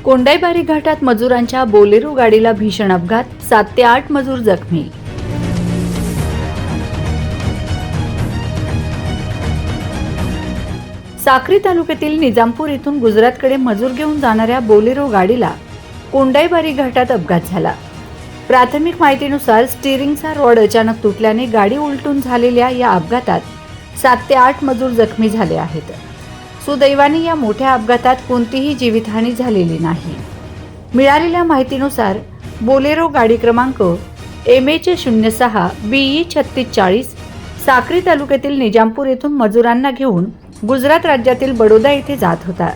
कोंडाईबारी घाटात मजुरांच्या बोलेरो गाडीला भीषण अपघात, 7 ते 8 मजूर जखमी. साक्री तालुक्यातील निजामपूर येथून गुजरातकडे मजूर घेऊन जाणाऱ्या बोलेरो गाडीला कोंडाईबारी घाटात अपघात झाला. प्राथमिक माहितीनुसार स्टीअरिंगचा रॉड अचानक तुटल्याने गाडी उलटून झालेल्या या अपघातात 7 ते 8 मजूर जखमी झाले आहेत. सुदैवाने या मोठ्या अपघातात कोणतीही जीवितहानी झालेली नाही. मिळालेल्या माहितीनुसार बोलेरो गाडी क्रमांक MH06 BE 3640 साक्री तालुक्यातील निजामपूर येथून मजुरांना घेऊन गुजरात राज्यातील बडोदा येथे जात होता.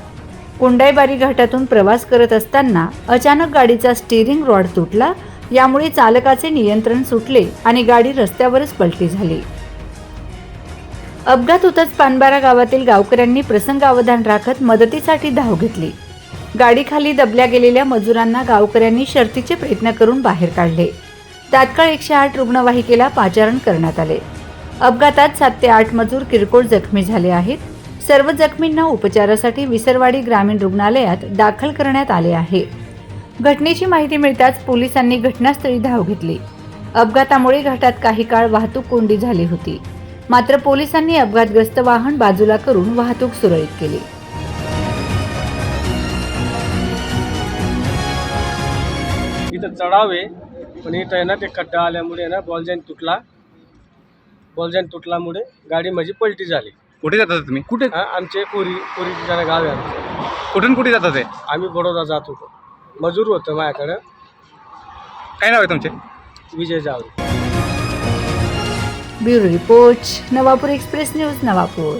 कोंडाईबारी घाटातून प्रवास करत असताना अचानक गाडीचा स्टीअरिंग रॉड तुटला. यामुळे चालकाचे नियंत्रण सुटले आणि गाडी रस्त्यावरच पलटी झाली. अपघात होताच पानबारा गावातील गावकऱ्यांनी प्रसंगावधान राखत मदतीसाठी धाव घेतली. गाडीखाली दबल्या गेलेल्या मजुरांना गावकऱ्यांनी शर्थीचे प्रयत्न करून बाहेर काढले. तात्काळ 108 रुग्णवाहिकेला पाचारण करण्यात आले. अपघातात 7 ते 8 मजूर किरकोळ जखमी झाले आहेत. सर्व जखमींना उपचारासाठी विसरवाडी ग्रामीण रुग्णालयात दाखल करण्यात आले आहे. घटनेची माहिती मिळताच पोलिसांनी घटनास्थळी धाव घेतली. अपघातामुळे घाटात काही काळ वाहतूक कोंडी झाली होती. मात्र पोलिसांनी अपघातग्रस्त वाहन बाजूला करून वाहतूक सुरळीत केली. इथं चढाव आहे, पण इथं आहे ना ते खड्डा आल्यामुळे ना बॉलजॅन तुटल्यामुळे गाडी माझी पलटी झाली. कुठे जातात तुम्ही? कुठे? आमचे कोरी जरा गाव आहे आमचं. कुठून कुठे जातात ते? आम्ही बडोदा जात होतो. मजूर होतं माझ्याकडं. काय नाव आहे तुमचे? Vijay Javare. Bureau report, Navapur express news, Navapur.